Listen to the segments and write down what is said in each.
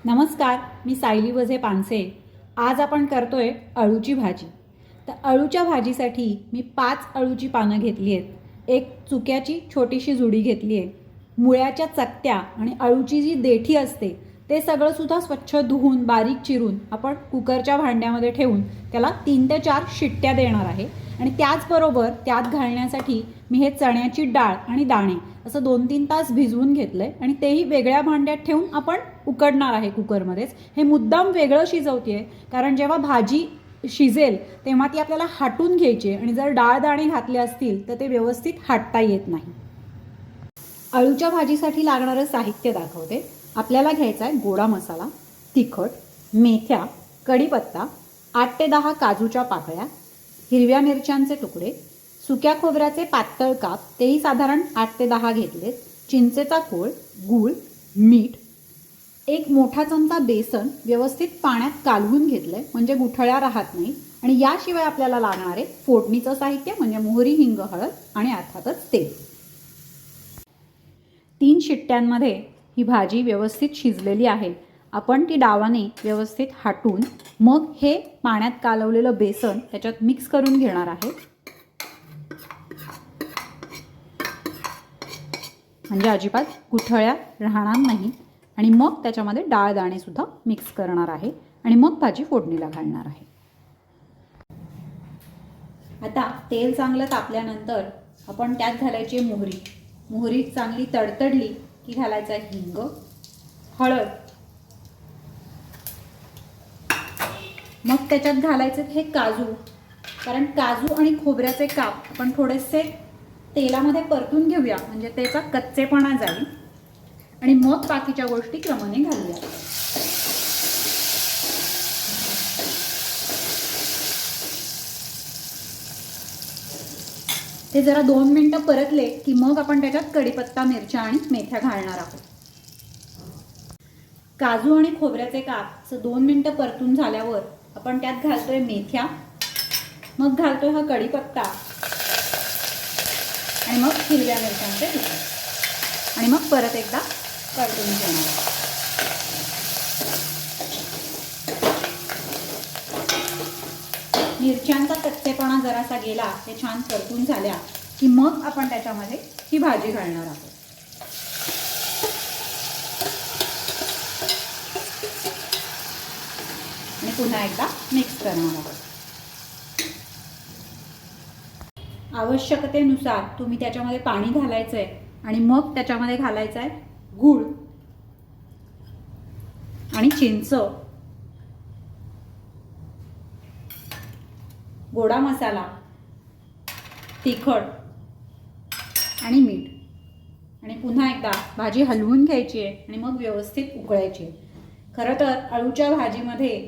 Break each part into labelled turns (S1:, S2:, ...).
S1: नमस्कार, मी सायली वझे पानसे. आज आपण करतोय अळूची भाजी. तर अळूच्या भाजीसाठी मी 5 अळूची पानं घेतली आहेत. एक चुक्याची छोटीशी जुडी घेतली आहे. मुळ्याच्या चकत्या आणि अळूची जी देठी असते ते सगळं सुद्धा स्वच्छ धुवून बारीक चिरून आपण कुकरच्या भांड्यामध्ये ठेवून त्याला 3 ते 4 शिट्ट्या देणार आहे. आणि त्याचबरोबर त्यात घालण्यासाठी मी हे चण्याची डाळ आणि दाणे असं 2-3 तास भिजवून घेतलं आहे आणि तेही वेगळ्या भांड्यात ठेवून आपण उकडणार आहे कुकरमध्येच. हे मुद्दाम वेगळं शिजवते आहे कारण जेव्हा भाजी शिजेल तेव्हा ती आपल्याला हाटून घ्यायची आणि जर डाळ दाणे घातले असतील तर ते व्यवस्थित हाटता येत नाही. अळूच्या भाजीसाठी लागणारं साहित्य दाखवते. आपल्याला घ्यायचा आहे गोडा मसाला, तिखट, मेथ्या, कढीपत्ता, 8 ते 10 काजूच्या पाकळ्या, हिरव्या मिरच्यांचे तुकडे, सुक्या खोबऱ्याचे पातळ काप, तेही साधारण 8 ते 10 घेतलेत, चिंचेचा कोळ, गूळ, मीठ, एक मोठा चमचा बेसन व्यवस्थित पाण्यात कालवून घेतलंय म्हणजे गुठळ्या राहत नाही. आणि याशिवाय आपल्याला लागणारे फोडणीचं साहित्य म्हणजे मोहरी, हिंग, हळद आणि अर्थातच तेल. 3 शिट्ट्यांमध्ये ही भाजी व्यवस्थित शिजलेली आहे. आपण ती डावाने व्यवस्थित हाटून मग हे पाण्यात कालवलेलं बेसन त्याच्यात मिक्स करून घेणार आहे. म्हणजे अजिबात गुठळ्या राहणार नाही. आणि मग त्याच्यामध्ये डाळ दाणे सुद्धा मिक्स करणार आहे आणि मग भाजी फोडणीला घालणार आहे. आता तेल चांगलं तापल्यानंतर आपण त्यात घालायची मोहरी. मोहरी चांगली तडतडली की घालायचा हिंग, हळद, मग त्याच्यात घालायचे हे काजू. कारण काजू आणि खोबऱ्याचे काप आपण थोडेसे तेलामध्ये परतून घेऊया म्हणजे त्याचा कच्चेपणा जाईल आणि मग बाकीच्या गोष्टी क्रमाने घालूया. ते जरा 2 मिनिटं परतले की मग आपण त्याच्यात कढीपत्ता, मिरच्या आणि मेथ्या घालणार आहोत. काजू आणि खोबऱ्याचे काप 2 मिनिटं परतून झाल्यावर आपण त्यात घालतोय मेथ्या, मग घालतोय हा कढीपत्ता आणि मग हिरव्या मिरच्यांचे तुकडे आणि मग परत एकदा परतून घेणार. मिरच्यांचा कच्चेपणा जरासा गेला ते छान परतून झाल्या की मग आपण त्याच्यामध्ये ही भाजी घालणार आहोत. आणि पुन्हा एकदा मिक्स करणार आहोत. आवश्यकतेनुसार तुम्ही त्याच्यामध्ये पाणी घालायचं आहे आणि मग त्याच्यामध्ये घालायचं आहे गूळ आणि चिंच, गोडा मसाला, तिखट आणि मीठ. आणि पुन्हा एकदा भाजी हलवून घ्यायची आहे आणि मग व्यवस्थित उकळायची आहे. खरं तर अळूच्या भाजीमध्ये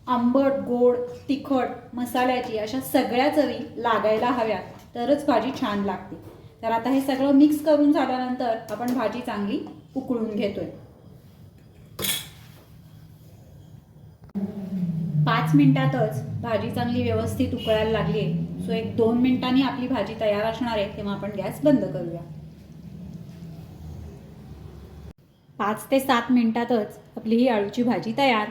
S1: आंबट, गोड, तिखट, मसाल्याची अशा सगळ्या चवी लागायला हव्यात तरच भाजी छान लागते. तर आता हे सगळं मिक्स करून झाल्यानंतर आपण भाजी चांगली उकळून घेतोय. 5 मिनिटातच भाजी चांगली व्यवस्थित उकळायला लागली आहे. सो एक 2 मिनिटांनी आपली भाजी तयार असणार आहे तेव्हा आपण गॅस बंद करूया. 5 ते 7 मिनिटातच आपली ही अळूची भाजी तयार.